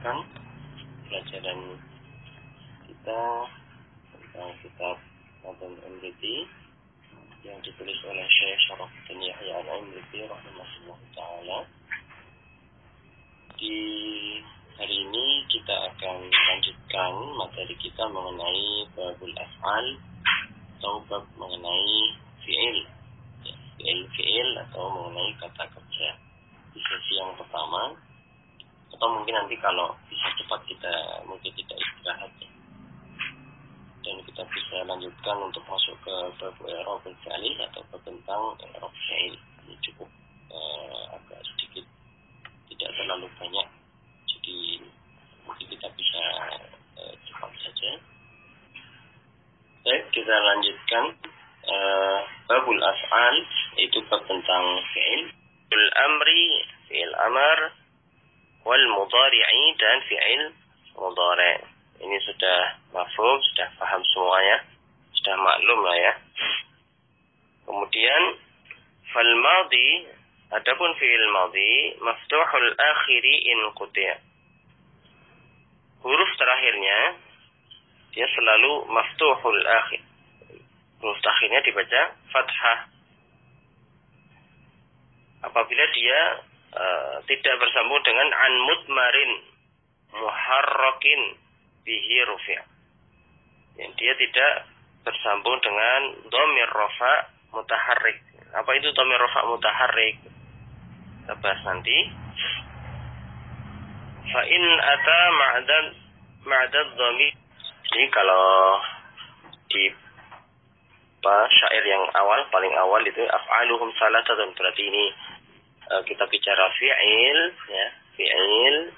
lanjutkan pelajaran kita tentang kitab Nadhum Imriti yang ditulis oleh Syekh Syarafuddin Yahya Al-Imriti rahimahullah ta'ala. Di hari ini kita akan lanjutkan materi kita mengenai babul af'al atau bab mengenai fi'il, fi'il atau mengenai kata kerja di sesi yang pertama, atau mungkin nanti kalau bisa cepat kita mungkin tidak istirahat ya. Dan kita bisa lanjutkan untuk masuk ke bab i'rab al-fi'li atau bab tentang i'rab fi'il. Ini cukup agak sedikit, tidak terlalu banyak, jadi mungkin kita bisa cepat saja. Baik, kita lanjutkan babul af'al, itu bab tentang fi'il, fi'il amri, fi'il amar, wal mudhari'i, dan fi'il mudhari'. Ini sudah mafhum, sudah paham semuanya, sudah maklum lah ya. Kemudian fal madhi, adapun fi'il madhi, maftuhul akhiri in quti'. Huruf terakhirnya dia selalu maftuhul akhir. Huruf terakhirnya dibaca fathah. Apabila dia tidak bersambung dengan an mudmarin muharrakin bihi rufi'. Yang dia tidak bersambung dengan dhamir rafa mutaharrik. Apa itu dhamir rafa mutaharrik? Kita bahas nanti. Fa in ata ma'dad dhamir. Jadi kalau di syair yang awal, paling awal itu af'aluhum salasatun, berarti ini kita bicara fi'il ya, fi'il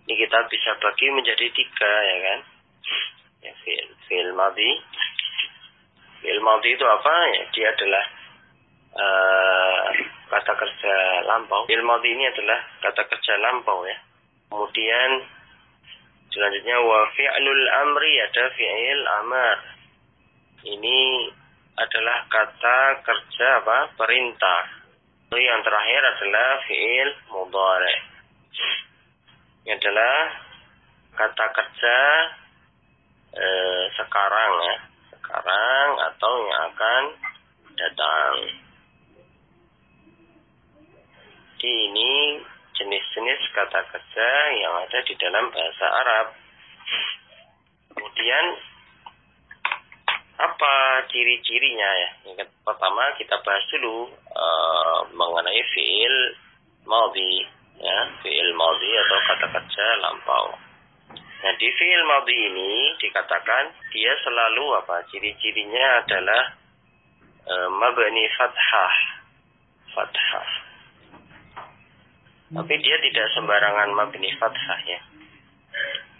ini kita bisa bagi menjadi 3 ya kan. Ya, fi'il madhi. Fi'il madhi itu apa? Ya, dia adalah kata kerja lampau. Fi'il madhi ini adalah kata kerja lampau ya. Kemudian selanjutnya wa fi'lul amri, ada fi'il amar. Ini adalah kata kerja apa? Perintah. Yang terakhir adalah fi'il mudhari'. Ini adalah kata kerja sekarang ya, sekarang atau yang akan datang. Jadi ini jenis-jenis kata kerja yang ada di dalam bahasa Arab. Kemudian apa ciri-cirinya ya? Yang pertama kita bahas dulu mengenai fi'il madhi ya, fi'il madhi atau kata kerja lampau. Nah, di fi'il madhi ini dikatakan dia selalu apa? Ciri-cirinya adalah mabni fathah. Fathah. Tapi dia tidak sembarangan mabni fathah ya.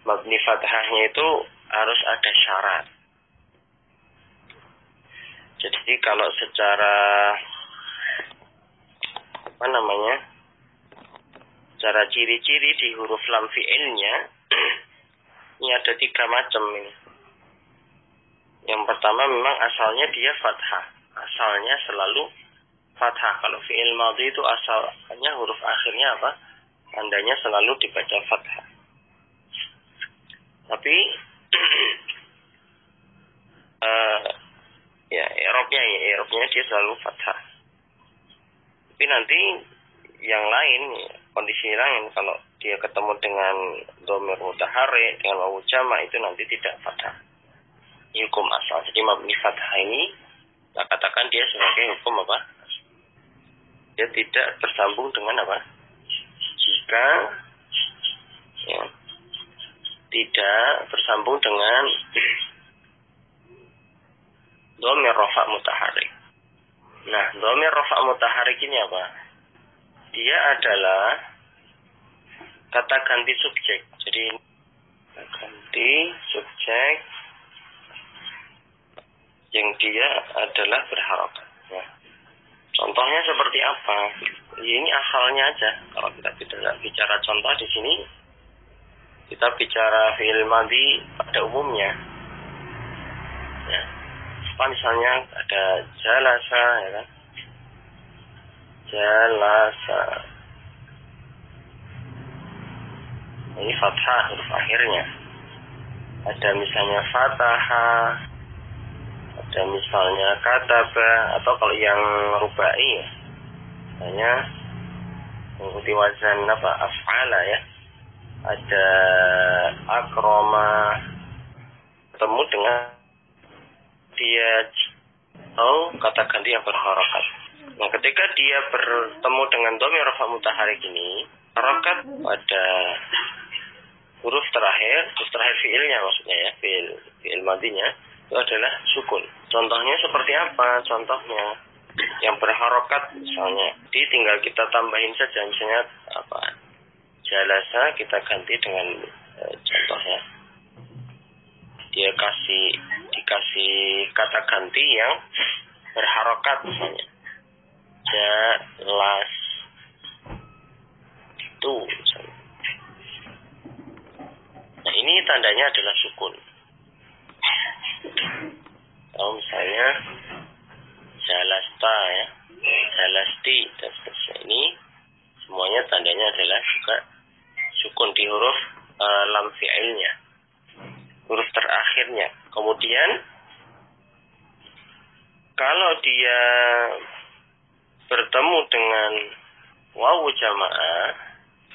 Mabni fathahnya itu harus ada syarat. Jadi kalau secara secara ciri-ciri di huruf lam fi'ilnya ini ada 3 macam ini. Yang pertama memang asalnya dia fathah. Asalnya selalu fathah. Kalau fi'il madhi itu asalnya huruf akhirnya apa? Tandanya selalu dibaca fathah. Tapi i'rabnya dia selalu fathah. Tapi nanti yang lain, kondisi lain, kalau dia ketemu dengan dhamir mutaharrik, dengan wawu jama', itu nanti tidak fathah. Ini hukum asal. Jadi mabni fathah ini kita katakan dia sebagai hukum apa? Dia tidak bersambung dengan apa? Jika ya, tidak bersambung dengan dhamir rafa mutaharrik. Nah, dhamir rafa mutaharrik ini apa? Dia adalah kata ganti subjek. Jadi ganti subjek yang dia adalah berharokat. Ya. Contohnya seperti apa? Ya, ini asalnya aja. Kalau kita bicara contoh di sini, kita bicara fi'il madhi pada umumnya. Ya. Misalnya ada jalasa, ya kan? Jalasa. Ini fathah huruf akhirnya. Ada misalnya fataha, ada misalnya kataba, atau kalau yang rubai ya, misalnya mengikuti wazan af'ala ya. Ada akroma, ketemu dengan dia atau kata ganti yang berharokat. Nah, ketika dia bertemu dengan dhamir rafa mutaharik ini, harokat pada huruf terakhir fiilnya maksudnya ya, fiil madinya itu adalah sukun. Contohnya seperti apa? Contohnya yang berharokat misalnya, tinggal kita tambahin saja misalnya apa? Jalasa kita ganti dengan contohnya. Dia dikasih kata ganti yang berharokat misalnya. Jalas itu misalnya. Nah, ini tandanya adalah sukun. Atau misalnya jalasta ya, jalasti dan seterusnya, ini semuanya tandanya adalah juga sukun di huruf lam fi'ilnya, huruf terakhirnya. Kemudian kalau dia bertemu dengan wawu jamaah,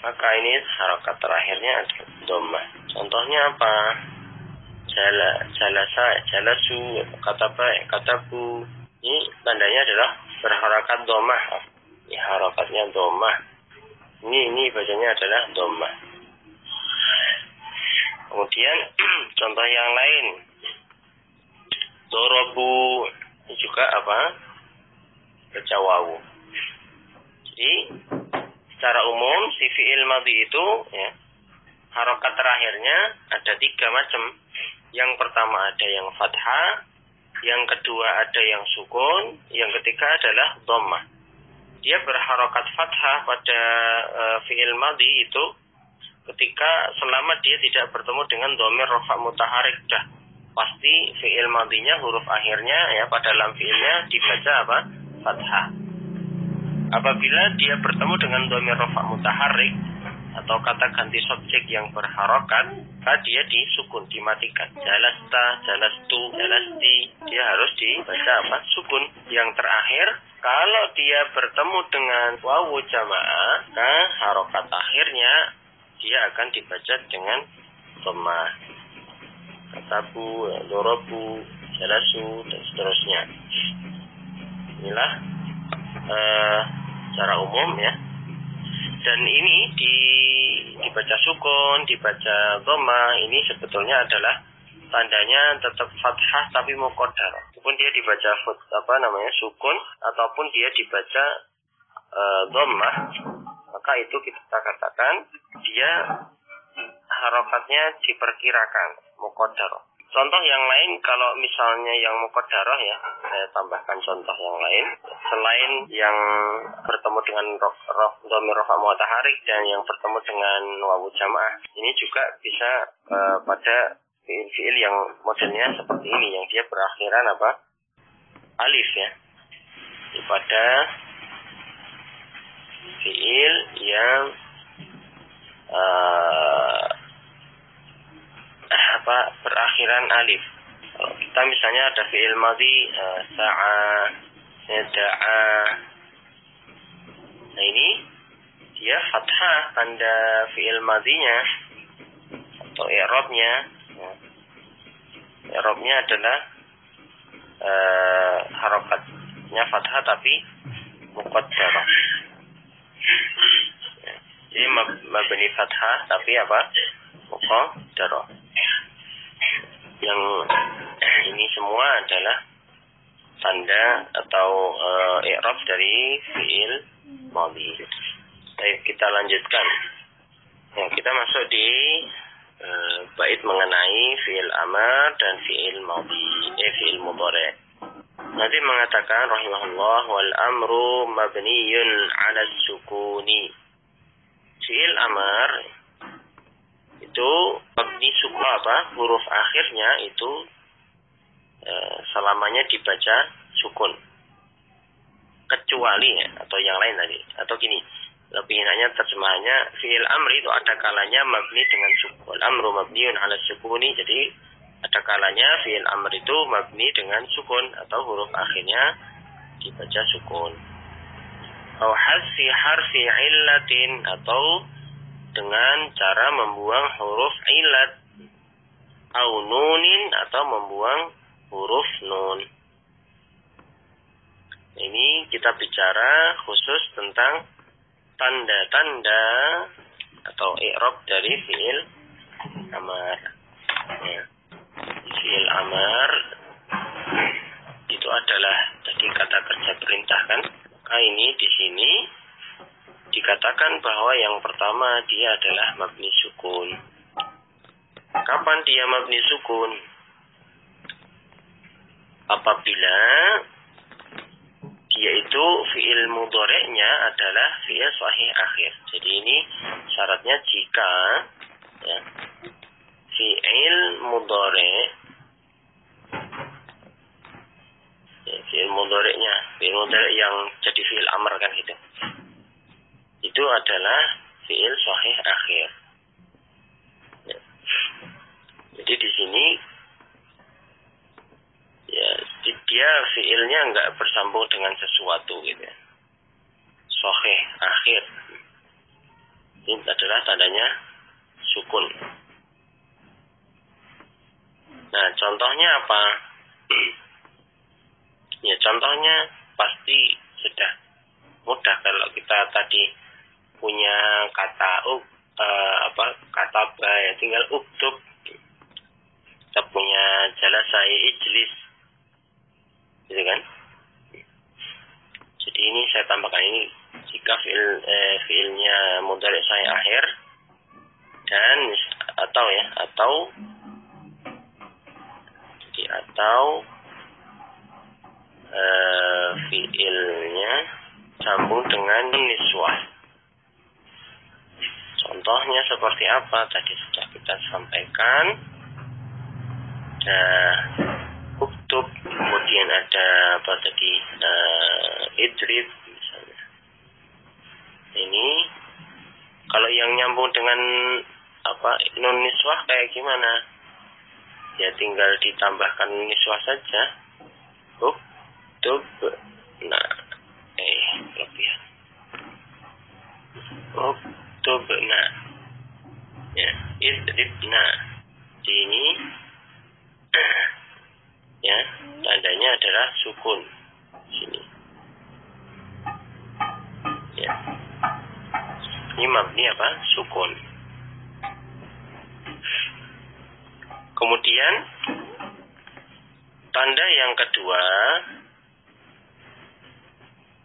maka ini harokat terakhirnya adalah dhammah. Contohnya apa? Jalasa, jalasu, katabu. Ini tandanya adalah berharokat dhammah. Ini harokatnya dhammah. Ini bacanya adalah dhammah. Kemudian contoh yang lain, dorobu, ini juga apa? Baca wawu. Jadi secara umum si fi'il madhi itu ya, harokat terakhirnya ada 3 macam. Yang pertama ada yang fathah, yang kedua ada yang sukun, yang ketiga adalah dhammah. Dia berharokat fathah pada fi'il madhi itu ketika selama dia tidak bertemu dengan dhamir rafa mutaharik, dah pasti fi'il madhinya huruf akhirnya ya pada lam fi'ilnya dibaca apa? Fathah. Apabila dia bertemu dengan dhamir rafa mutaharik atau kata ganti subjek yang berharokat, maka dia disukun, dimatikan. Jalasta, jalastu, jalasti, dia harus dibaca apa? Sukun. Yang terakhir, kalau dia bertemu dengan wawu jamaah, maka harokat akhirnya dia akan dibaca dengan dhammah. Katabu, dorobu, jalasu, dan seterusnya. Inilah secara umum ya. Dan ini dibaca sukun, dibaca dhammah, ini sebetulnya adalah tandanya tetap fathah tapi muqaddarah. Walaupun dia dibaca sukun ataupun dia dibaca dhammah, maka itu kita katakan dia harokatnya diperkirakan muqaddarah. Contoh yang lain, kalau misalnya yang muqaddarah ya, saya tambahkan contoh yang lain. Selain yang bertemu dengan dhamir rafa mutaharik dan yang bertemu dengan wawu jamaah, ini juga bisa pada fiil-fiil yang modelnya seperti ini, yang dia berakhiran apa? Alif ya. Pada fiil yang berakhiran alif. Kalau kita misalnya ada fi'il madhi sa'a, da'a. Nah ini dia fathah tanda fi'il madhinya atau i'rabnya. I'rabnya adalah harokatnya fathah tapi muqaddarah. Jadi mabni fathah tapi apa? Muqaddarah. Yang ini semua adalah tanda atau i'rab dari fi'il madhi. Baik, kita lanjutkan. Ya, kita masuk di bait mengenai fi'il amar dan fi'il madhi, fi'il mudhari'. Nanti mengatakan rahimahullah wal amru mabniyun 'ala sukuni. Fi'il amar itu mabni sukun huruf akhirnya itu selamanya dibaca sukun, kecuali ya, atau yang lain tadi, atau gini, lebih enaknya terjemahannya fi'il amri itu ada kalanya mabni dengan sukun. Amru mabniun ala sukuni, jadi ada kalanya fi'il amr itu mabni dengan sukun atau huruf akhirnya dibaca sukun. Au hasfi harfi illatin, atau dengan cara membuang huruf illat. Au nunin, atau membuang huruf nun. Ini kita bicara khusus tentang tanda-tanda atau i'rab dari fi'il amar. Ya. Fi'il amar itu adalah tadi kata kerja perintah kan. Maka ini di sini dikatakan bahwa yang pertama dia adalah mabni sukun. Kapan dia mabni sukun? Apabila dia itu fi'il mudhari'nya adalah fi'il sahih akhir. Jadi ini syaratnya jika ya, fi'il mudhari' fi'il mudhari' yang jadi fi'il amr kan gitu. Itu adalah fi'il sahih akhir. Ya. Jadi di sini ya dia fi'ilnya enggak bersambung dengan sesuatu gitu ya. Sahih akhir. Ini adalah tandanya sukun. Nah, contohnya apa? Ya, contohnya pasti sudah mudah kalau kita tadi punya kata kata ya, tinggal uktub. Kita punya jalasa ijlis, gitu kan? Jadi ini saya tambahkan ini jika fiilnya mudhari' sahih akhir dan atau fiilnya sambung dengan niswah. Contohnya seperti apa? Tadi sudah kita sampaikan. Uktub, kemudian ada apa tadi? Idrib misalnya. Ini kalau yang nyambung dengan nun niswah kayak gimana? Ya tinggal ditambahkan niswah saja. Uktub, kelebihan. Uktub, ya, idrib, di ini ya tandanya adalah sukun sini. Ya. Ini mabni apa? Sukun. Kemudian tanda yang kedua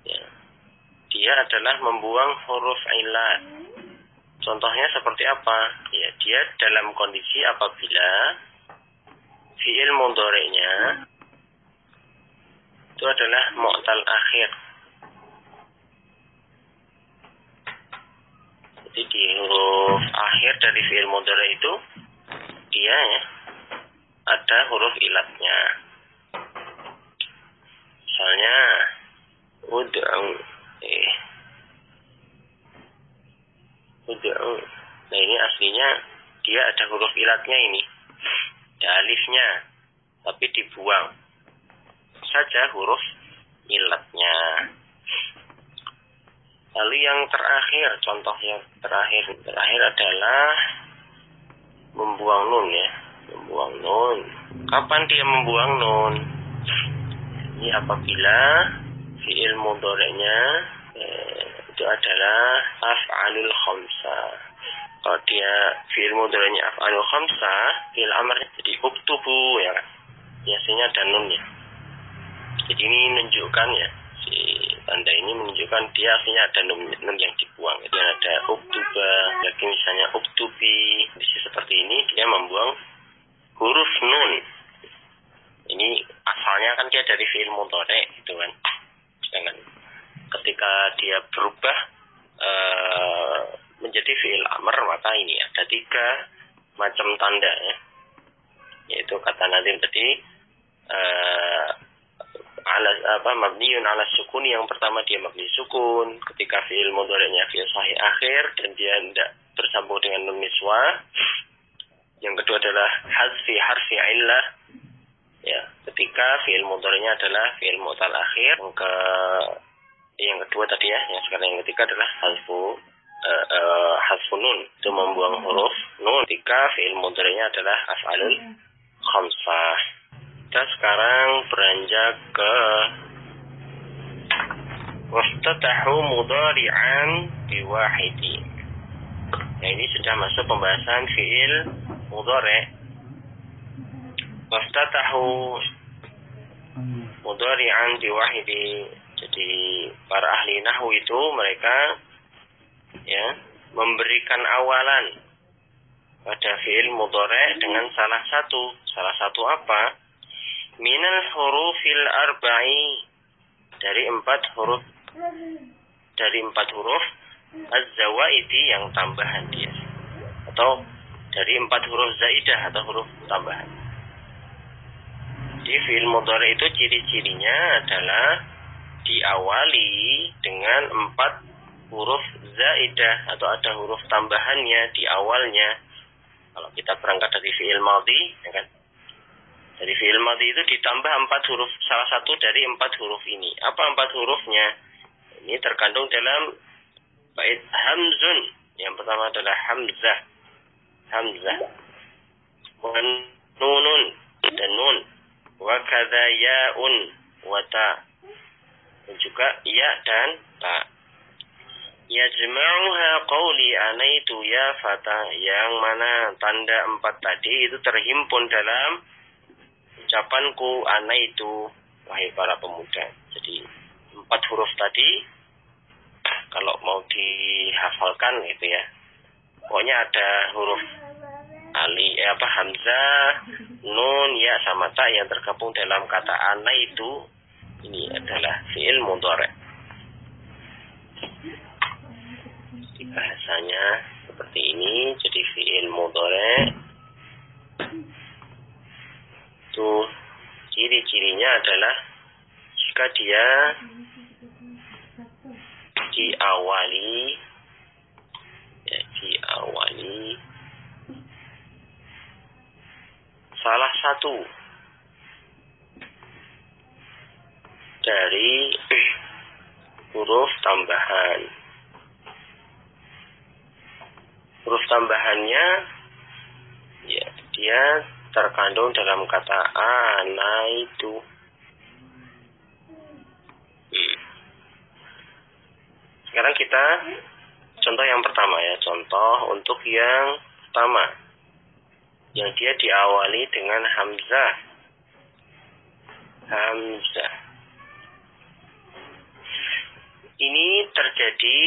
ya, dia adalah membuang huruf illat. Contohnya seperti apa? Ya, dia dalam kondisi apabila fi'il mudhari'nya itu adalah mu'tal akhir. Jadi di huruf akhir dari fi'il mudhari' itu dia ya ada huruf ilatnya. Misalnya ud'u. Nah ini aslinya dia ada huruf ilatnya ini. Ya, alifnya, tapi dibuang saja huruf ilatnya. Lalu yang terakhir, contoh yang terakhir adalah membuang nun ya, membuang nun. Kapan dia membuang nun? Ini apabila fi'il mudhari'nya itu adalah af'alul khamsah. Kalau dia fi'il mudhari'nya af'alul khamsah, fi'il amr jadi uktubu ya kan. Biasanya ada nunnya. Jadi ini menunjukkan ya, si tanda ini menunjukkan dia aslinya ada nun yang dibuang. Jadi ada uktuba, lagi misalnya uktubi. Di seperti ini dia membuang huruf nun. Ini asalnya kan dia dari fi'il mudhari' gitu kan. Sedangkan ketika dia berubah menjadi fi'il amr, maka ini ada 3 macam tanda ya. Yaitu kata Nadim tadi mabniun ala sukun. Yang pertama dia mabni sukun ketika fi'il mudhari'nya fi'il sahih akhir dan dia tidak bersambung dengan nun niswah. Yang kedua adalah hazfi harfi illah, ya, ketika fi'il mudhari'nya adalah fi'il mu'tal akhir. Yang kedua tadi ya, yang sekarang yang ketiga adalah hazfu nun, itu membuang huruf nun ketika fi'il mudhari'nya adalah af'alul khamsah. Kita sekarang beranjak ke wastatahu mudhari'an biwahidi. Nah, ini sudah masuk pembahasan fi'il mudhari'. Wastatahu mudhari'an biwahidi. Jadi para ahli nahwu itu mereka ya memberikan awalan pada fi'il mudhari' dengan salah satu apa? Minal hurufil arba'i, dari empat huruf az-zawaidi yang tambahan dia, atau dari 4 huruf zaidah atau huruf tambahan. Di fi'il mudhari' itu ciri-cirinya adalah diawali dengan 4 huruf zaidah atau ada huruf tambahannya di awalnya. Kalau kita berangkat dari fi'il madhi, ya kan? Dari fi'il madhi itu ditambah 4 huruf, salah satu dari 4 huruf ini. Apa 4 hurufnya? Ini terkandung dalam bait hamzun. Yang pertama adalah hamzah. Wa nunun, dan nun. Wa kadza ya'un wa ta. Dan juga ya dan ta. Yajma'uha qawli anaitu ya fata, yang mana tanda 4 tadi itu terhimpun dalam ucapanku anaitu, wahai para pemuda. Jadi 4 huruf tadi kalau mau dihafalkan gitu ya, pokoknya ada huruf hamzah, nun, ya sama ta yang tergabung dalam kata anaitu. Ini adalah fi'il mudhari'. Bahasanya seperti ini. Jadi fi'il mudhari' itu ciri-cirinya adalah jika dia diawali salah satu dari huruf tambahan. Huruf tambahannya ya dia terkandung dalam kata ana itu. Sekarang kita contoh yang pertama ya, contoh untuk yang pertama yang dia diawali dengan hamzah. Ini terjadi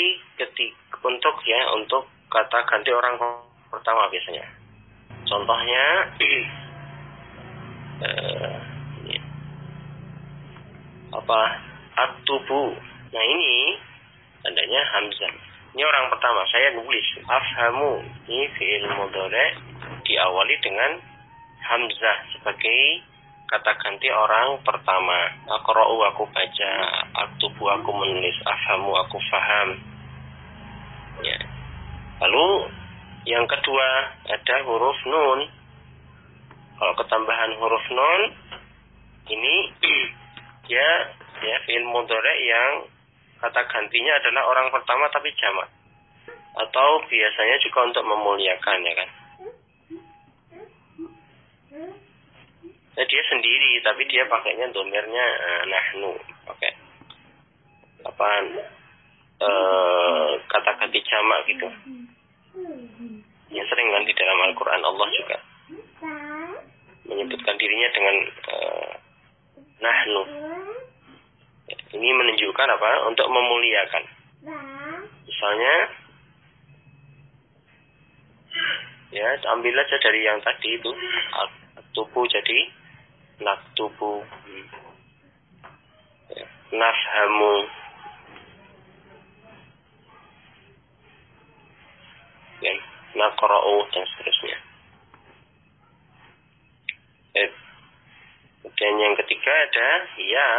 untuk kata ganti orang pertama biasanya. Contohnya aktubu. Nah, ini tandanya hamzah. Ini orang pertama, saya nulis afhamu. Ini fi'il mudhari' diawali dengan hamzah sebagai kata ganti orang pertama. Aqra'u aku baca, aktubu aku menulis, afhamu aku faham. Ya. Lalu yang kedua ada huruf nun. Kalau ketambahan huruf nun ini ya fi'il mudhari' yang kata gantinya adalah orang pertama tapi jamak, atau biasanya juga untuk memuliakan, ya kan. Nah, dia sendiri tapi dia pakainya domirnya nahnu, pakai kata ganti jamak gitu. Ya sering kan di dalam Al-Quran Allah juga menyebutkan dirinya dengan nahnu. Ini menunjukkan apa? Untuk memuliakan. Misalnya, ya ambil aja dari yang tadi itu, aktubu jadi naktubu, nafhamu, ya, naqra'u dan seterusnya. Kemudian yang ketiga ada ya.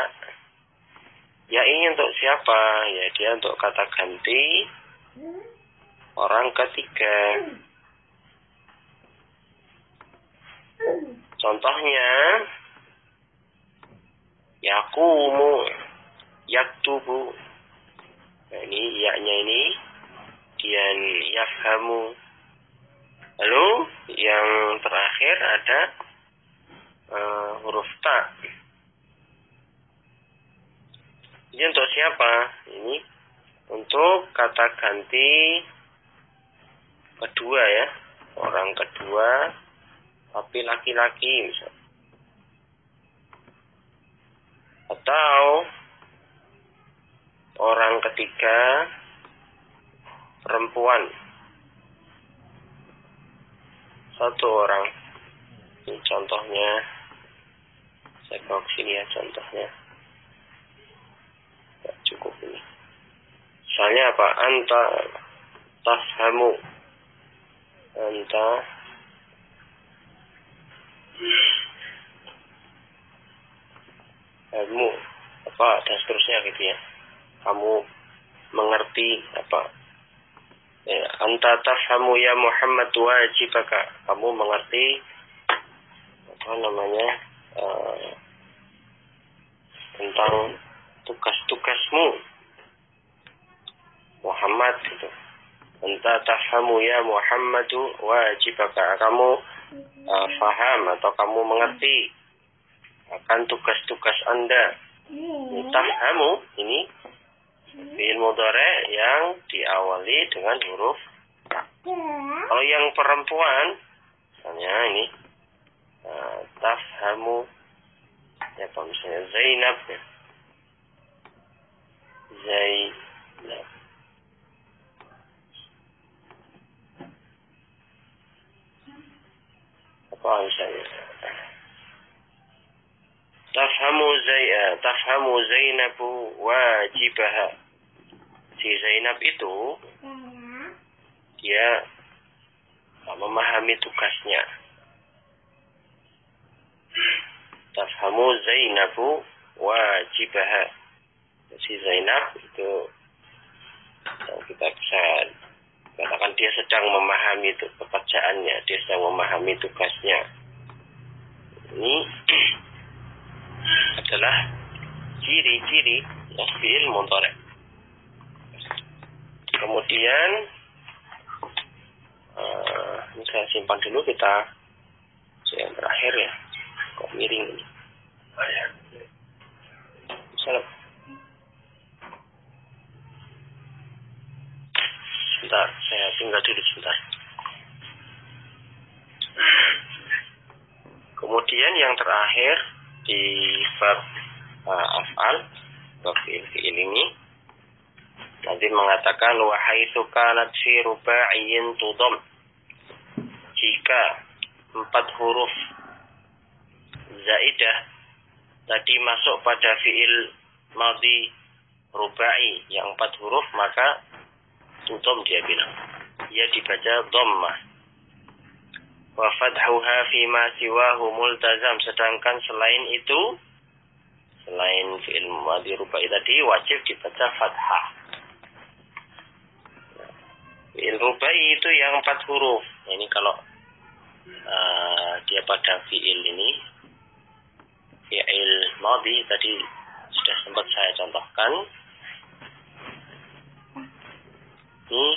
Ya ini untuk siapa? Ya dia untuk kata ganti orang ketiga. Contohnya yakumu, yaktubu. Nah ini ya-nya ini kian yafhamu. Lalu yang terakhir ada huruf ta. Ini untuk siapa? Ini untuk kata ganti kedua ya. Orang kedua tapi laki-laki misalnya. Atau orang ketiga perempuan. Satu orang. Ini contohnya. Saya bawa ke sini ya contohnya. Tidak cukup ini. Misalnya apa? Anta tafhamu. Anta kamu apa dan seterusnya gitu ya. Kamu mengerti apa? Anta tafhamu ya Muhammad wajibaka. Kamu mengerti apa namanya tentang tugas-tugasmu Muhammad gitu. Anta tafhamu ya Muhammadu wajibaka. Kamu faham atau kamu mengerti akan tugas-tugas Anda. Tafhamu ini fi'il mudhari yang diawali dengan huruf ta. Kalau yang perempuan misalnya ini tafhamu ya apa misalnya Zainab ya. Zainab. Apa misalnya tafhamu Zainabu wajibaha. Si Zainab itu dia memahami tugasnya. Tafhamu Zainabu wajibaha. Si Zainab itu kita bisa katakan dia sedang memahami pekerjaannya, dia sedang memahami tugasnya. Ini adalah ciri-ciri fi'il mudhari. Kemudian ini saya simpan dulu, kita yang terakhir ya. Kok miring ini? Salam. Sebentar, saya tinggal dulu sebentar. Kemudian yang terakhir di bab af'al, bab fi'il ini nanti mengatakan wa haitsu kanat fi ruba'iyyin tudam. Jika 4 huruf zaidah tadi masuk pada fi'il madhi rubai yang 4 huruf, maka tudam dia bilang. Ia dibaca dhammah. Wa fathuha fi ma siwahu multazam. Sedangkan selain itu, selain fi'il madhi rubai tadi wajib dibaca fathah. Fi'il rubai itu yang 4 huruf. Ini kalau dia pada fi'il ini, fi'il madhi tadi sudah sempat saya contohkan. Ini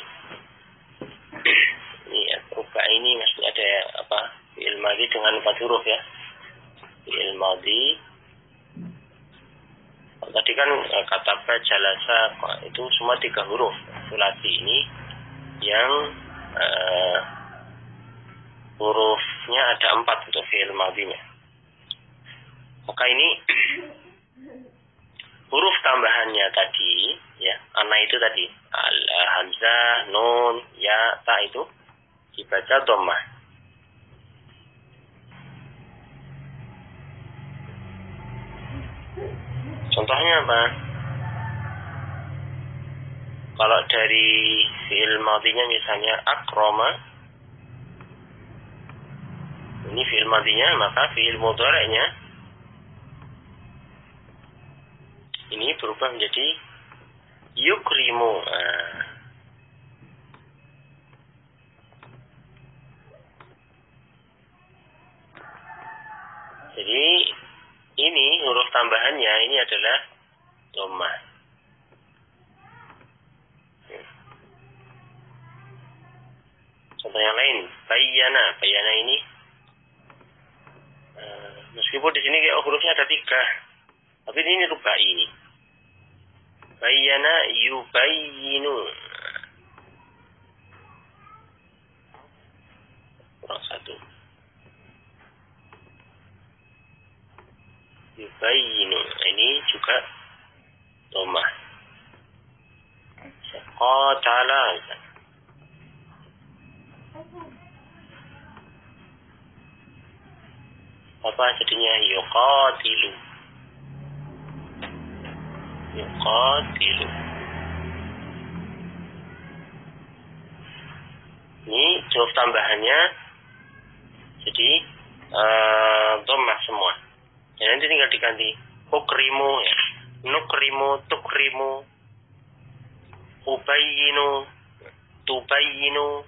rubai ini maksudnya ada apa? Fi'il madhi dengan 4 huruf ya. Fi'il madhi. Tadi kan kata jalasa itu semua 3 huruf. Sulasi ini yang hurufnya ada 4 untuk fi'il madhinya. Maka ini huruf tambahannya tadi ya, ana itu tadi hamzah, nun, ya, ta itu dibaca dhammah. Contohnya apa? Kalau dari fi'il madhinya misalnya akrama, ini fi'il madhinya, maka fi'il mudhari'nya ini berubah menjadi yukrimu. Jadi ini huruf tambahannya ini adalah dhammah. Contoh yang lain, bayyana. Bayyana ini meskipun di sini hurufnya ada 3, tapi ini rubai ini. Bayyana yubayyinu. Kurang 1. Yubayyinu. Ini juga dhammah. Qatala. Apa jadinya? Yuqatilu. Yuqatilu. Ini huruf tambahannya jadi dhammah semua. Ya, nanti tinggal diganti ukrimu ya. Nukrimu, tukrimu, ubayyinu, tubayyinu,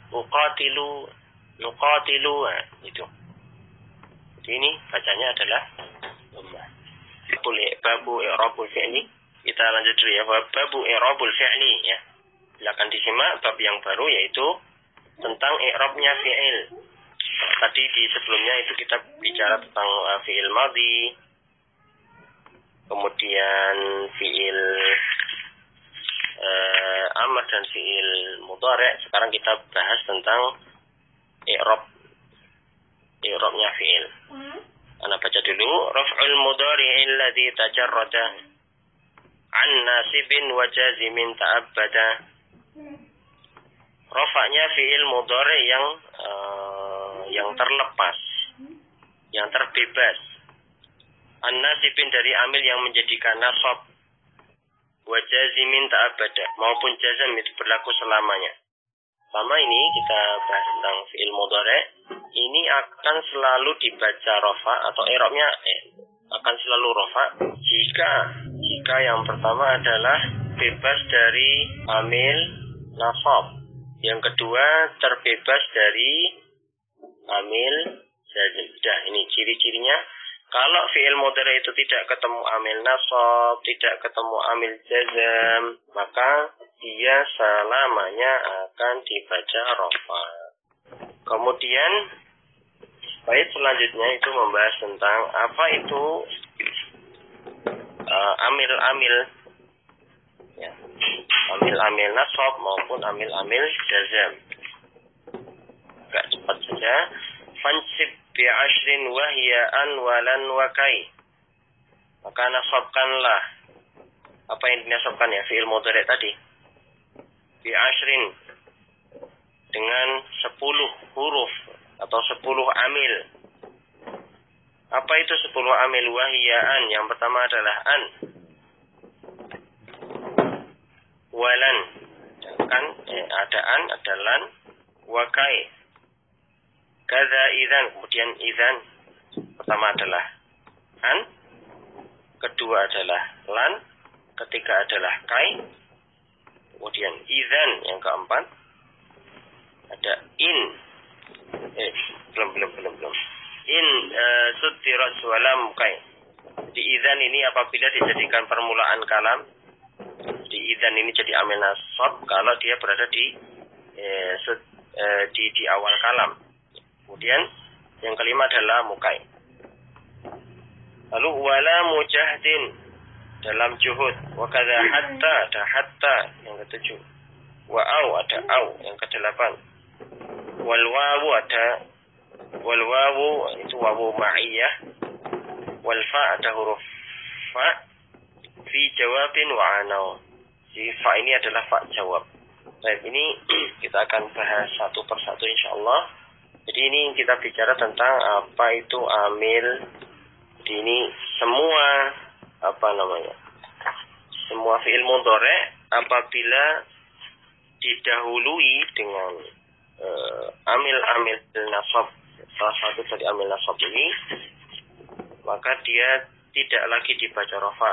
uqatilu, nuqatilu, itu. Jadi ini bacanya adalah dhammah. Babu i'rabul fi'li. Kita lanjut dulu ya. Babu i'rabul fi'li ya. Silakan disimak bab yang baru yaitu tentang i'rabnya fi'il. Tadi di sebelumnya itu kita bicara tentang fi'il madhi, kemudian fi'il amr dan fi'il mudhari'. Sekarang kita bahas tentang i'rabnya fi'il. Ana baca dulu. Raf'ul mudhari'i alladhi tajarrada an nasibin wa jazimin ta'abbada. Rafa'nya fi'il mudhari' yang terlepas, yang terbebas. An nasibin dari amil yang menjadikan nasab, wa jazimin ta'abbada, maupun jazam itu berlaku selamanya. Sama ini kita bahas tentang fi'il mudhari'. Ini akan selalu dibaca rafa atau i'rabnya akan selalu rafa jika yang pertama adalah bebas dari amil nasab. Yang kedua terbebas dari amil jazm. Sudah, ini ciri-cirinya. Kalau fi'il mudhari' itu tidak ketemu amil nasab, tidak ketemu amil jazm, maka dia selamanya akan dibaca rafa. Kemudian bait selanjutnya itu membahas tentang apa itu amil-amil ya. Amil-amil nasab maupun amil-amil jazm. Agak cepat saja. Fansib bi ashrin wa hiya an walan wa kai. Maka nasabkanlah. Apa yang dinasabkan ya? Fi'il mudhari' tadi. Bi ashrin, dengan 10 huruf atau 10 amil. Apa itu 10 amil? Wa hiya an. Yang pertama adalah an. Walan. Kan ada an, ada lan, wa kai. Kaza idzan, kemudian idzan. Pertama adalah an, kedua adalah lan, ketiga adalah kai, kemudian idzan yang keempat ada in. Belum. In sutirat walam kai. Di idzan ini apabila dijadikan permulaan kalam, di idzan ini jadi amil nasab kalau dia berada di awal kalam. Kemudian yang kelima adalah mukai. Lalu wala mujahdin dalam juhud. Wa kadza hatta, ada hatta yang ketujuh. Wa au, ada au yang kedelapan. Wal wawu, ada wal wawu, itu wawu ma'iyah. Wal fa, ada huruf fa fi jawabin wa anau. Si fa ini adalah fa jawab. Baik, ini kita akan bahas satu persatu insyaallah. Jadi ini kita bicara tentang apa itu amil. Jadi ini semua semua fi'il mudhari' apabila didahului dengan amil nasab, salah satu dari amil nasab ini, maka dia tidak lagi dibaca rafa,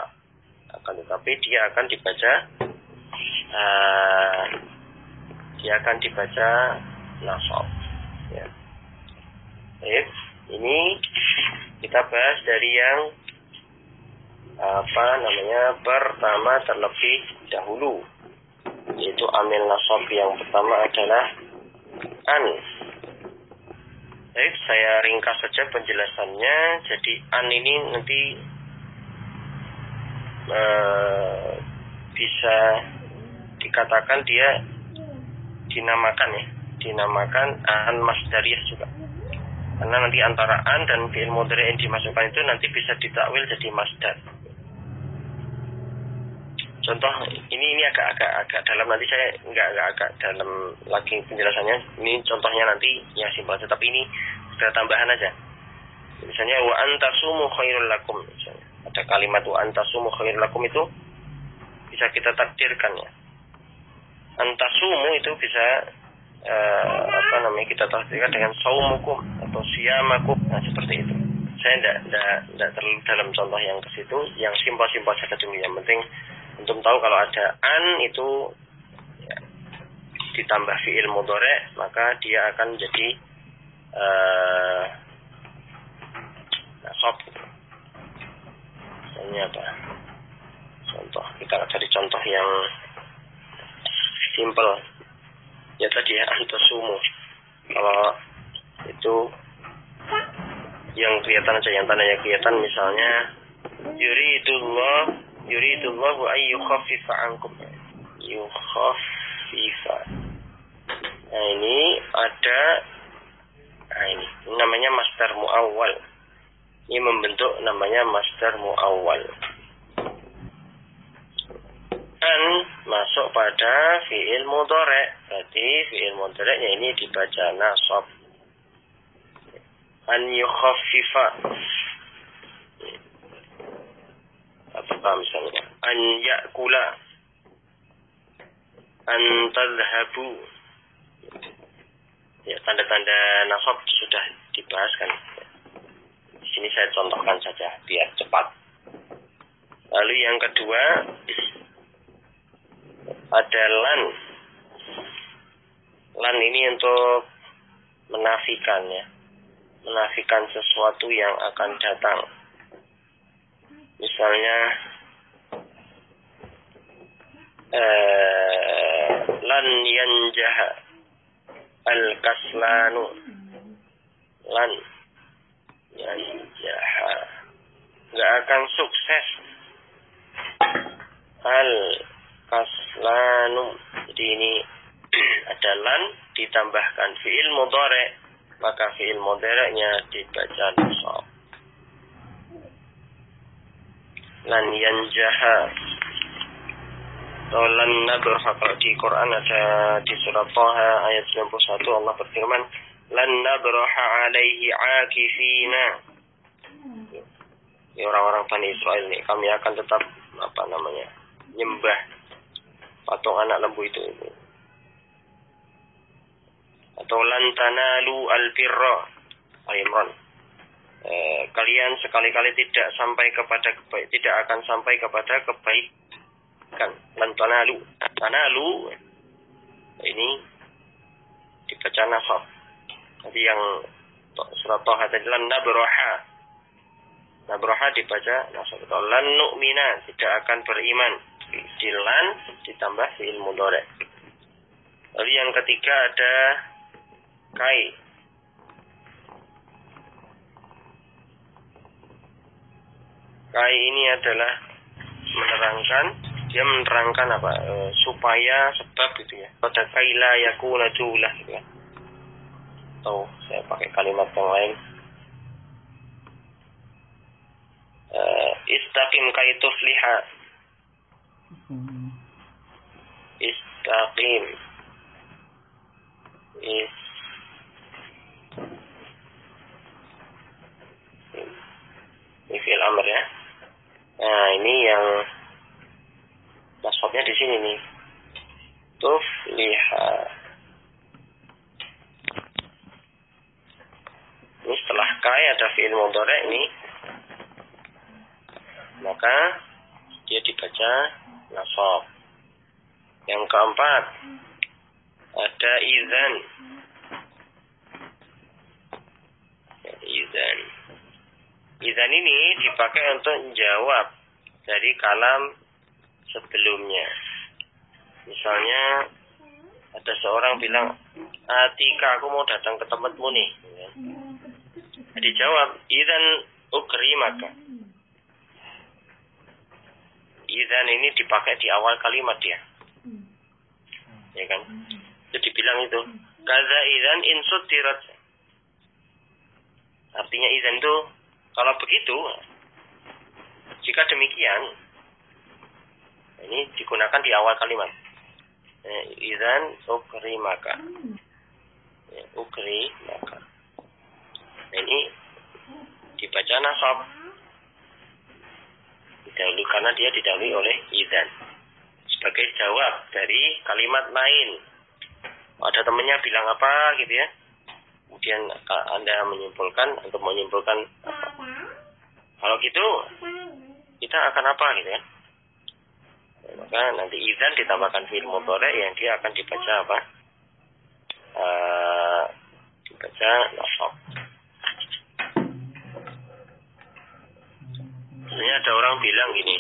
akan tetapi dia akan dibaca nasab. Ya. Baik, ini kita bahas dari yang pertama terlebih dahulu, yaitu amil nasab. Yang pertama adalah an. Baik, saya ringkas saja penjelasannya. Jadi an ini nanti bisa dikatakan dia dinamakan an masdariyah juga. Karena nanti antara an dan fi'il mudhari' yang dimasukkan itu nanti bisa ditakwil jadi masdar. Contoh ini agak dalam, nanti saya enggak agak dalam lagi penjelasannya. Ini contohnya nanti yang simpel saja, tapi ini sudah tambahan aja. Misalnya wa antasumu khairul lakum. Misalnya, ada kalimat wa antasumu khairul lakum itu bisa kita takdirkan ya. Antasumu itu bisa kita takdirkan dengan saumukum atau siyamakum, nah seperti itu. Saya tidak terlalu dalam contoh yang ke situ, yang simpel-simpel saja dulu. Yang penting untuk tahu kalau ada an itu ya, ditambah fi'il mudhari', maka dia akan jadi nasab. Misalnya apa? Contoh, kita cari contoh yang simpel. Ya tadi ya, antasumu. Kalau itu yang kelihatan aja, yang tandanya kelihatan, misalnya yuridullahu ay yukhaffifa ankum. Yukhaffifa. Nah ini ada, ini namanya masdar muawwal. Ini membentuk namanya masdar muawwal. An masuk pada fi'il mudhari', berarti fi'il mudhari'nya ini dibaca nasab. An yukhaffifa. Apa misalnya? An ya'kula. An tadhhabu. Ya, tanda-tanda nasab sudah dibahas kan. Di sini saya contohkan saja biar cepat. Lalu yang kedua ada lan. Lan ini untuk menafikan ya. Menafikan sesuatu yang akan datang. Misalnya lan yanjaha al-kaslanu. Lan yanjaha, enggak akan sukses al-kaslanu. Jadi ini ada lan ditambahkan fi'il mudhari', maka fi'il mudhari'nya dibaca nasab. Lan yanjaha atau lan nabraha. Kalau di Quran ada di surat Thaha ayat 91 Allah berfirman lan nabraha alaihi akifina. Ini orang-orang Bani Israel ini, kami akan tetap nyembah patung anak lembu itu. Atau lan tanalu al-birra, Al-Imran. Kalian sekali-kali tidak akan sampai kepada kebaikan. Lan tanalu ini dibaca nasab. Jadi yang surat Thaha tadi lan nabraha dibaca nasab. Lan nu'mina, tidak akan beriman. Di lan ditambah fi'il mudhari'. Lalu yang ketiga ada kai. Kai ini adalah menerangkan apa? Supaya sebab gitu ya. Pada kaila yakuna julah gitu ya. Atau saya pakai kalimat yang lain. Istaqim kai tufliha. Istaqim. Ini fi'il amr ya. Nah, ini yang nasabnya di sini nih. Tufliha. Ini setelah kai ada fi'il mudhari' ini. maka dia dibaca nasab. Yang keempat, ada idzan. Idzan. Idzan ini dipakai untuk jawab dari kalam sebelumnya. Misalnya ada seorang bilang, Atika, aku mau datang ke tempatmu nih. Jadi jawab, idzan ukrimaka. Idzan ini dipakai di awal kalimat dia. Ya kan? Itu dibilang itu. Kaza idzan insutirat. Artinya idzan itu, kalau begitu, jika demikian, ini digunakan di awal kalimat. Idzan ukrimaka. Ukrimaka. Ini dibaca nasab. Didahului karena dia didahului oleh idzan. Sebagai jawab dari kalimat lain. Ada temannya bilang apa gitu ya. Kemudian Anda menyimpulkan untuk menyimpulkan apa. Kalau gitu kita akan apa gitu ya. Maka nanti idzan ditambahkan fi'il mudhari yang dia akan dibaca apa? Dibaca nasab. Sebenarnya ada orang bilang gini,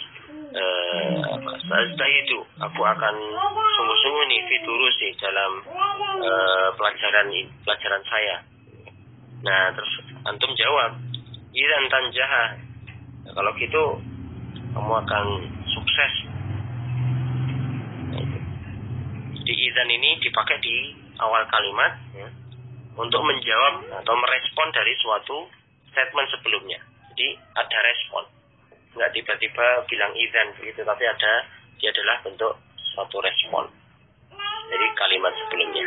itu aku akan sungguh-sungguh nih fidurusi dalam pelajaran saya. Nah, terus antum jawab, idzan tanjaha. Nah, kalau gitu kamu akan sukses. Di idzan ini dipakai di awal kalimat ya, untuk menjawab atau merespon dari suatu statement sebelumnya. Jadi ada respon. Nggak tiba-tiba bilang idzan begitu, tapi dia adalah bentuk suatu respon dari kalimat sebelumnya.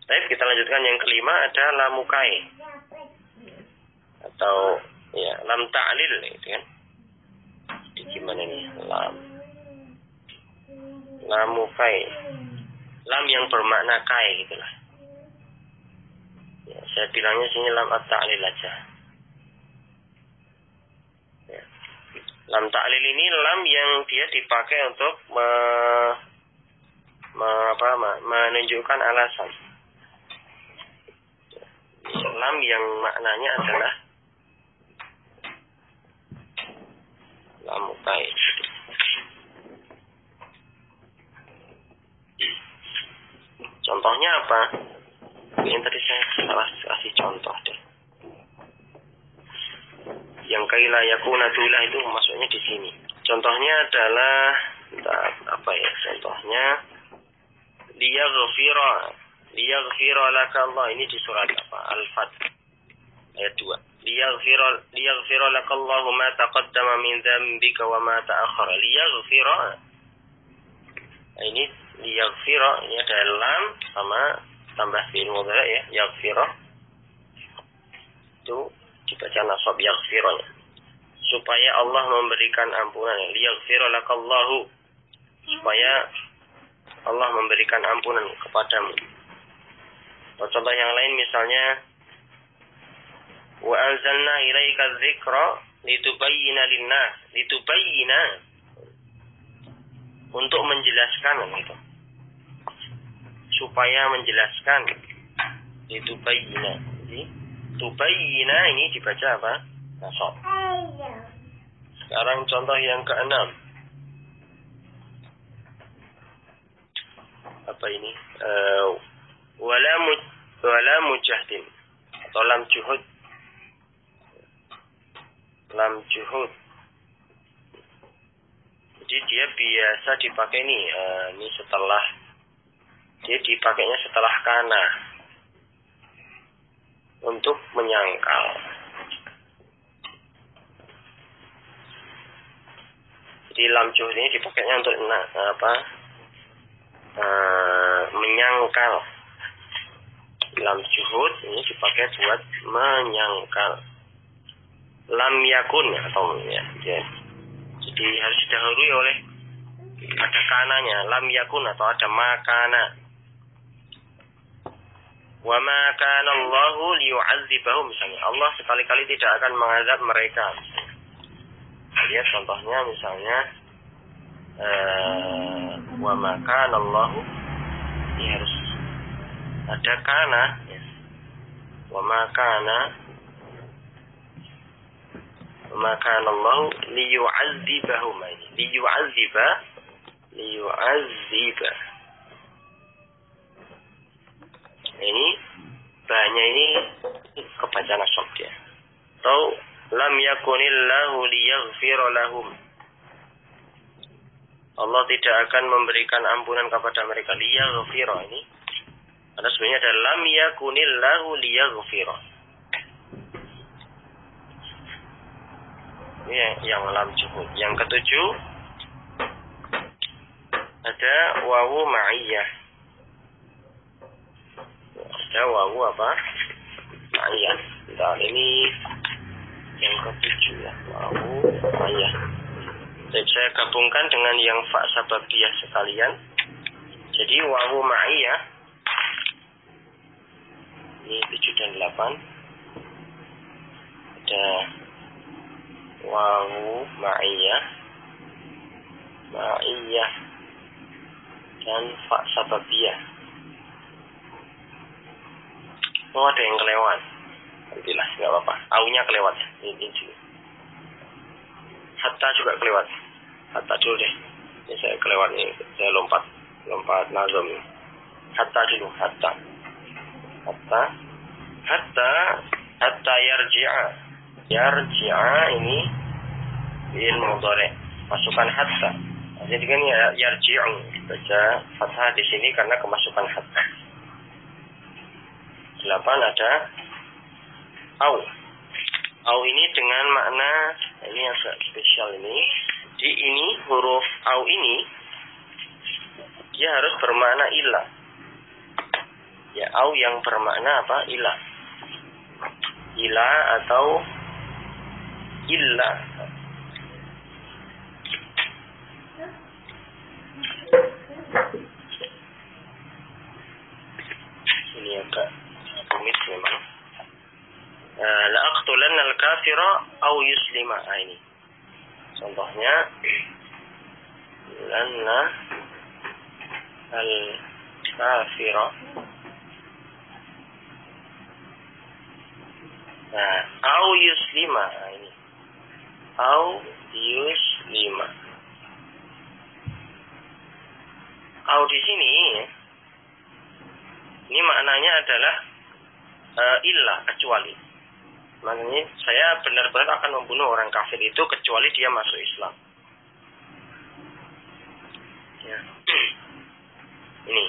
Baik, kita lanjutkan yang kelima, ada lamukai atau ya lam ta'lil gitu kan. Di gimana nih? Lamukai. Lam yang bermakna kai gitulah. Ya, saya bilangnya sini lam at-ta'lil aja. Ya. Lam ta'lil ini lam yang dia dipakai untuk menunjukkan alasan. Lam yang maknanya adalah lamukai. Contohnya apa? Ini tadi saya salah kasih contoh deh. Yang kaila yakuna tulah itu maksudnya di sini. Contohnya adalah apa ya? Contohnya liyaghfira laka Allah, ini di surat apa? Al-Fat ayat 2. Liyaghfira laka Allahu ma taqaddama min dzambika wa ma ta'akhkhara. Liyaghfira. Nah, ini liyaghfira, ini ada lam sama tambah fi'il mudhari ya, yaghfira. Itu dibaca nasab yaghfira. Supaya Allah memberikan ampunan. Liyaghfira lakallahu, supaya Allah memberikan ampunan kepadamu. Contoh yang lain misalnya wa anzalna ilaika dzikra litubayyana lin-nas, litubayyana untuk menjelaskan gitu. Supaya menjelaskan, litubayyana. Jadi tubayyana ini dibaca apa? Nasab. Sekarang contoh yang keenam. Apa ini? Wala mujahdin atau lam juhud. Lam juhud. Jadi dia biasa dipakai ini setelah dia dipakainya setelah kana untuk menyangkal. Jadi lam juhud ini dipakainya untuk menyangkal. Lam juhud ini dipakai buat menyangkal. Lam yakun atau ya. Jadi harus didahului oleh ada kananya, lam yakun atau ada makana. Wa ma kana Allahu liyu'adzibahum, misalnya Allah sekali-kali tidak akan mengazab mereka. Lihat contohnya misalnya wa ma kana Allahu, ini harus ada kana ya. Wa ma kana Allahu liyu'adzibahum, liyu'azziba ini bahnya ini kebaca nasab ya. Atau lam yakunillahu liyaghfira lahum, Allah tidak akan memberikan ampunan kepada mereka. Liyaghfira ini ada sebenarnya ada lam yakunillahu liyaghfira. Ini yang lam juhud. Yang ketujuh ada wawu ma'iyah. Ada wawu apa? Ma'iyah. Nah, ini yang ketujuh ya, wawu ma'iyah. Saya gabungkan dengan yang fa sababiyah sekalian. Jadi wawu ma'iyah ini 7 dan 8. Ada wawu ma'iyah dan fa sababiyah. Oh, ada yang kelewat. Alhamdulillah, nggak apa-apa. Aunya kelewat. Ini juga. Hatta juga kelewat. Hatta dulu deh. Ini saya kelewat nih. Saya lompat nazam. Hatta dulu. Hatta yarji'a. Yarji'a ini fi'il mudhari'. Masukkan hatta. Jadi kan yarji'u. Baca fathah di sini karena kemasukan hatta. 8 ada au ini dengan makna, ini agak spesial ini. Di ini huruf au ini dia harus bermakna ilah. Ya, au yang bermakna apa? Ilah. Ilah atau illah. Ini agak rumit memang. La'aqtulanna al-kafira au yuslima. Ini contohnya, lanna al-kafira. Nah, au yuslima. Ini au yuslima. Au di sini ini maknanya adalah illah, kecuali. Maknanya saya benar-benar akan membunuh orang kafir itu kecuali dia masuk Islam. Ya. Ini.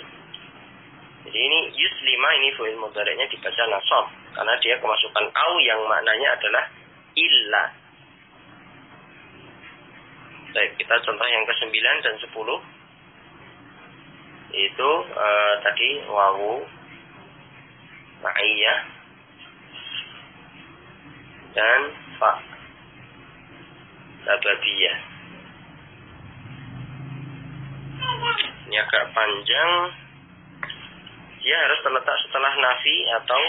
Jadi ini yuslima, ini fi'il mudhari'nya dibaca nasab karena dia kemasukan au yang maknanya adalah illah. Baik, kita contoh yang ke-9 dan 10. Itu tadi wawu ma'iyah dan fa sababiyah. Ini agak panjang. Dia harus terletak setelah nafi atau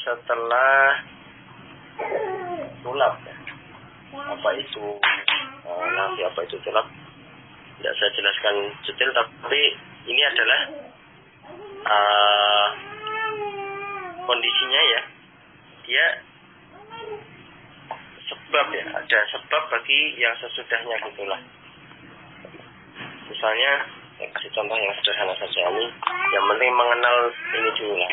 setelah tulab. Apa itu nafi, apa itu tulab? Tidak saya jelaskan detail, tapi ini adalah kondisinya ya. Dia sebab ya, ada sebab bagi yang sesudahnya gitulah. Misalnya, saya kasih contoh yang sederhana saja ini. Yang penting mengenal ini dulu lah.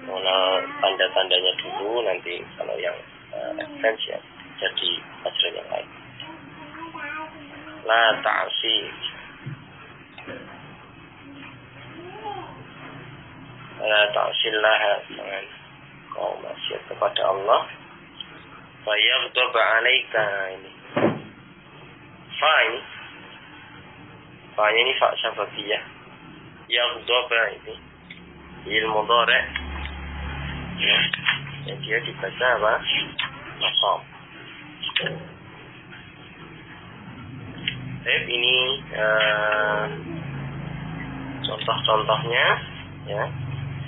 Mengenal tanda-tandanya dulu, nanti kalau yang advance ya jadi pelajaran yang lain. La ta'asi. La ta'asillah, jangan kau maksiat kepada Allah. Fa yaghdaba 'alaika. Ini fa ini. Fa ini fa sababiyah. Yaghdaba ini fi'il mudhari'. Ya. Dan dia dibaca apa? Nasab. Baik, ini contoh-contohnya ya.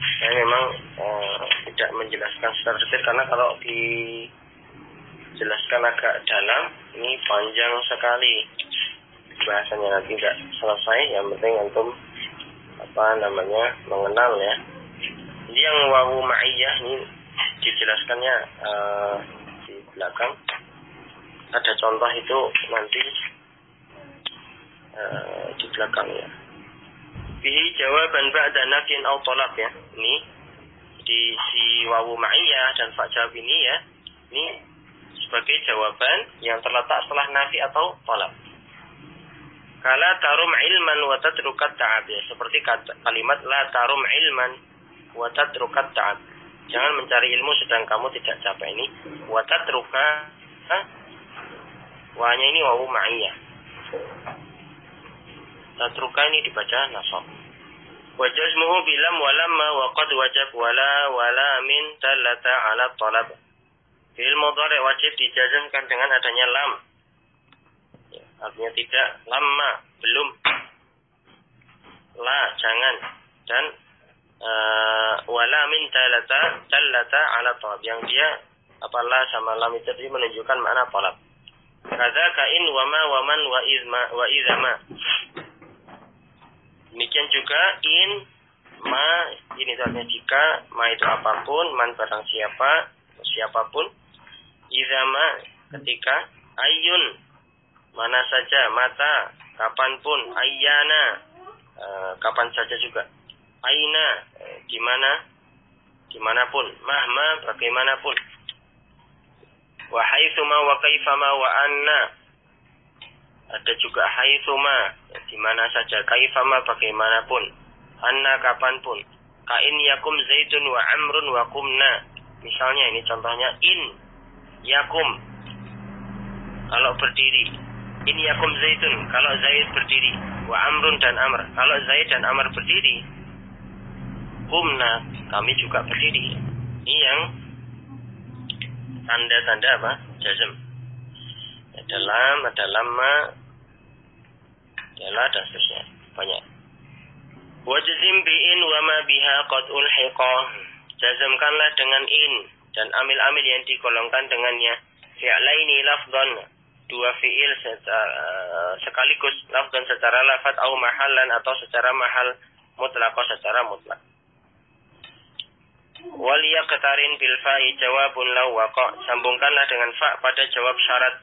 Saya memang tidak menjelaskan secara detail karena kalau dijelaskan agak dalam. Ini panjang sekali bahasanya, nanti tidak selesai. Yang penting antum mengenal ya. Ini yang wawu ma'iyah ini dijelaskannya di belakang. Ada contoh itu nanti di belakang ya. Bihi jawaban ba'da nafyin aw talab ya. Ini di si wawu ma'iyah dan fa jawab ini ya. Ini sebagai jawaban yang terletak setelah nafi atau talab. Kala tarum ilman wa tatrukat ta'ab ya. Seperti kalimat la tarum ilman wa tatrukat ta'ab. Jangan mencari ilmu sedang kamu tidak capek. Ini wa tatruka wahnya ini wawu ma'iyah. Tatruka ini dibaca nasab. Wa jazmuhu bilam walamma wa qad wajab wala min talata ala talab. Fi'il mudhari wajib dijazmkan dengan adanya lam. Ya, artinya tidak, lamma belum, la jangan, dan wala min talata ala talab yang dia la sama lam itu menunjukkan makna talab. Kadzaka in wa ma wa man wa izama. Demikian juga in, ma, ini artinya jika, ma itu apapun, man barang siapapun, izama ketika, ayun mana saja, mata kapanpun, ayyana kapan saja juga, aina di mana, dimanapun, mahma bagaimanapun, wa haitsuma wa kaifama wa anna. Ada juga haitsuma, di mana saja, kaifama bagaimanapun, anna kapanpun, kain yakum zaitun wa amrun wa kumna. Misalnya ini contohnya in yakum kalau berdiri, in yakum zaitun kalau Zaid berdiri, wa amrun dan amr kalau Zaid dan amr berdiri, kumna kami juga berdiri. Ini yang tanda-tanda apa? Jazm. Ada lam, ada lamma, adalah dan seterusnya banyak. Wajzim bi'in wa ma biha qad ulhiqa. Jazmkanlah dengan in dan amil-amil yang digolongkan dengannya. Fi'laini lafdhan, dua fi'il sekaligus, lafdhan secara lafaz au mahallan atau secara mahal, mutlaq secara mutlak. Wal yaqtarin bil fa'i jawabun law waqa. Sambungkanlah dengan fa pada jawab syarat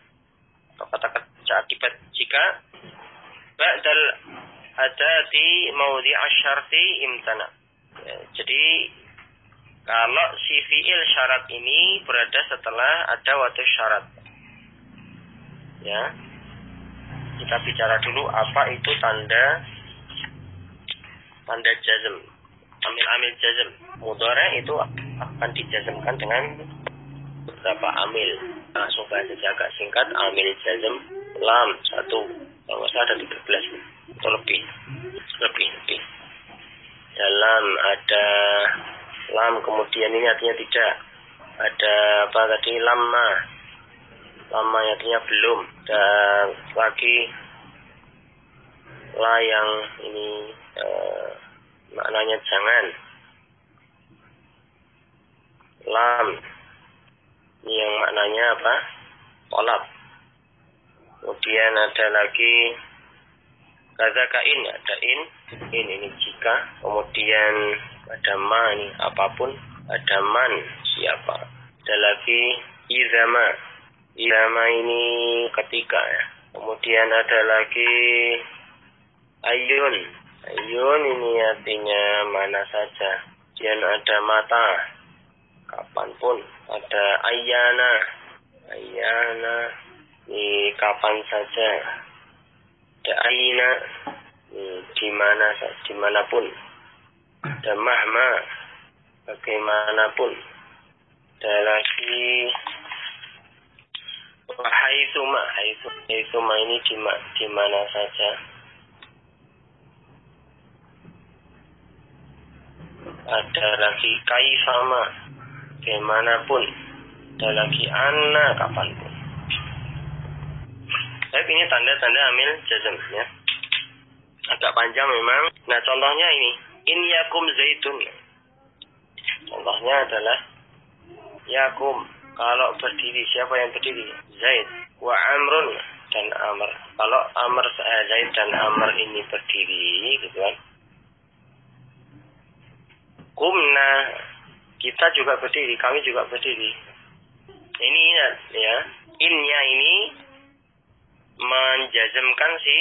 atau kata kerja akibat jika ba'dal adati mawdi'a syarti imtana. Ya, jadi kalau si fi'il syarat ini berada setelah ada waktu syarat. Ya. Kita bicara dulu apa itu tanda jazm. Amil jazm. Mudhari itu akan dijazmkan dengan beberapa amil. Langsung bahasa agak singkat, amil jazm lam 1. Kalau ada 13 atau lebih. Dalam ada lam, kemudian ini artinya tidak. Ada apa tadi, lama yang artinya belum. Dan lagi la yang ini maknanya jangan. Lam ini yang maknanya apa? Tolak. Kemudian ada lagi kadzaka in, ada in ini jika. Kemudian ada ma ini apapun, ada man siapa. Ada lagi izama ini ketika ya. Kemudian ada lagi ayun ini artinya mana saja. Kemudian ada mata kapanpun. Ada ayyana ini kapan saja. Ada aina dimanapun. Ada mahma bagaimanapun. Ada lagi haitsuma ini di mana saja. Ada lagi kaifama bagaimanapun. Ada lagi anna kapanpun. Baik, ini tanda-tanda amil jazm ya. Agak panjang memang. Nah, contohnya ini, in yakum zaitun. Contohnya adalah yakum Kalau berdiri, siapa yang berdiri? Zaid. Wa Amrun, dan Amr. Kalau Zaid dan Amr ini berdiri, gitu kan. Kumna, kita juga berdiri, kami juga berdiri. Ini ya, innya ini menjazmkan si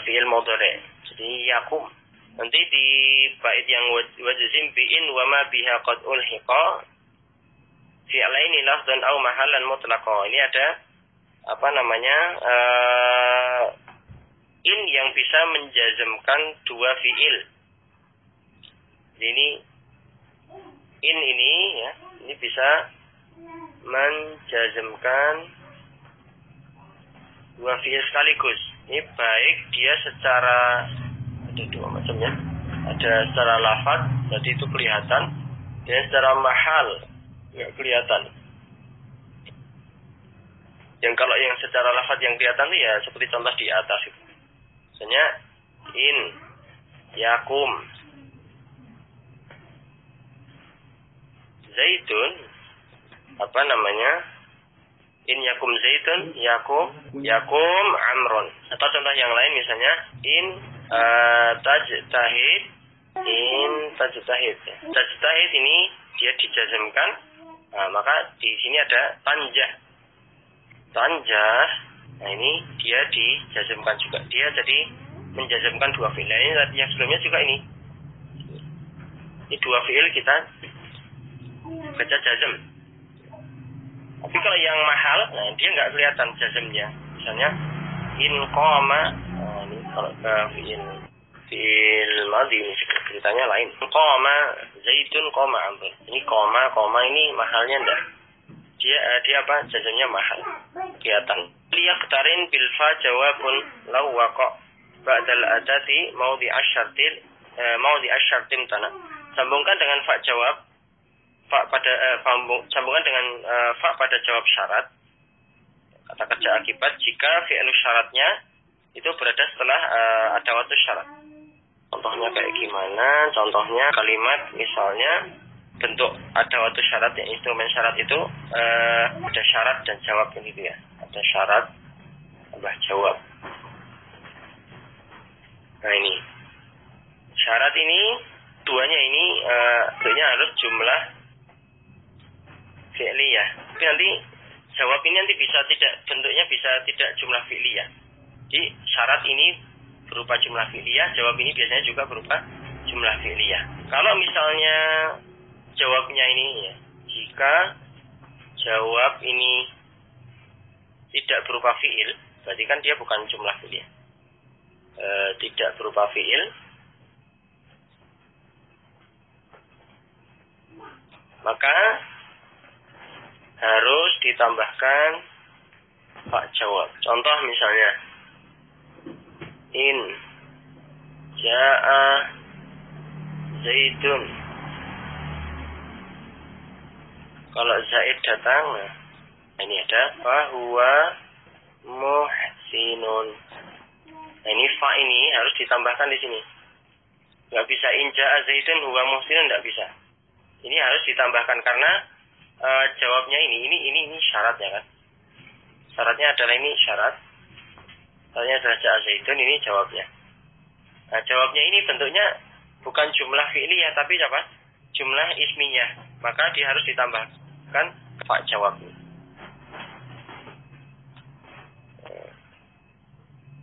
fi'il mudhari'. Jadi yakum. Nanti di bait yang wajzim bi'in wa ma biha qad ulhiqa fi'laini lafdhan aw mahallan mutlaqa. Ini ada in yang bisa menjazmkan dua fi'il. Ini in ini ya, ini bisa menjazmkan dua fi'il sekaligus. Ini baik dia secara, ada dua macamnya. Ada secara lafaz, jadi itu kelihatan, dan secara mahal nggak kelihatan. Yang kalau yang secara lafaz yang kelihatan itu ya seperti contoh di atas itu. Misalnya in yakum zaitun, in yakum zaitun yakum amron. Atau contoh yang lain misalnya in tajtahid, in tajtahid. Tajtahid ini dia dijazmkan, maka di sini ada tanjah. Nah ini dia dijazmkan juga. Dia jadi menjazmkan dua fi'il. Ini yang sebelumnya juga ini. Ini dua fi'il kita baca jazm. Tapi kalau yang mahal, nah dia nggak kelihatan jazmnya. Misalnya in qama, ini kalau ke fi'il madhi ini ceritanya lain. Qama zaidun qama amr. Ini qama ini mahalnya enggak. Dia apa? Jazmnya mahal. Kelihatan. Liyaqtarin bil fa jawabun law waqa ba'dal adati maudhi asyartim tanah. Sambungkan dengan fa jawab. Sambungkan dengan fa pada jawab syarat. Kata kerja akibat jika fi'il syaratnya itu berada setelah adawatus syarat. Contohnya kayak gimana? Contohnya kalimat misalnya bentuk adawatus syarat, yang instrumen syarat itu ada syarat dan jawab gitu ya. Ada syarat tambah jawab. Nah ini syarat ini duanya ini bentuknya harus jumlah fi'liyah. Tapi nanti jawab ini nanti bisa tidak, bentuknya bisa tidak jumlah fi'liyah. Jadi syarat ini berupa jumlah fi'liyah, jawab ini biasanya juga berupa jumlah fi'liyah. Kalau misalnya jawabnya ini ya, jika jawab ini tidak berupa fi'il, berarti kan dia bukan jumlah fi'liyah. Tidak berupa fi'il, maka harus ditambahkan fa jawab. Contoh misalnya in ja'a zaidun. Kalau Zaid datang, nah ini ada fahuwa muhsinun. Nah ini fa ini harus ditambahkan di sini. Nggak bisa in ja'a zaidun huwa muhsinun, nggak bisa. Ini harus ditambahkan karena jawabnya ini syaratnya kan. Syaratnya adalah ini syarat. Syaratnya adalah ja'a zaidun, ini jawabnya. Nah jawabnya ini bentuknya bukan jumlah fi'liyah tapi apa? Jumlah ismiyah. Maka dia harus ditambahkan fa jawab.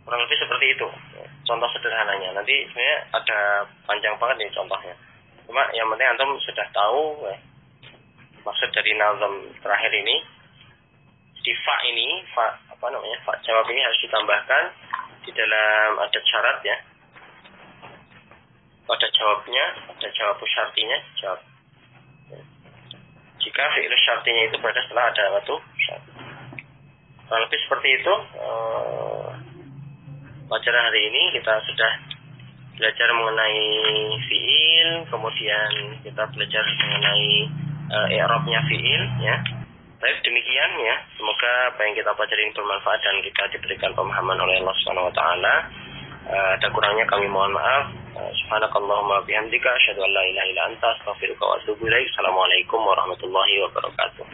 Kurang lebih seperti itu. Contoh sederhananya. Nanti sebenarnya ada panjang banget nih contohnya. Cuma yang penting antum sudah tahu maksud dari nazam terakhir ini. Di fa ini, fa jawab ini harus ditambahkan di dalam ada syarat ya. Pada jawabnya, ada jawab syartinya, jawab. Jika fi'il syartinya itu berada setelah ada waktu syarat. Kurang lebih seperti itu. Pelajaran hari ini kita sudah belajar mengenai fi'il, kemudian kita belajar mengenai i'rabnya fi'il ya. Baik, demikian ya. Semoga apa yang kita pelajari ini bermanfaat dan kita diberikan pemahaman oleh Allah Subhanahu wa taala. Ada kurangnya kami mohon maaf. Subhanakallahumma bihamdika asyhadu an la ilaha illa anta astaghfiruka wa atubu ilaik. Assalamualaikum warahmatullahi wabarakatuh.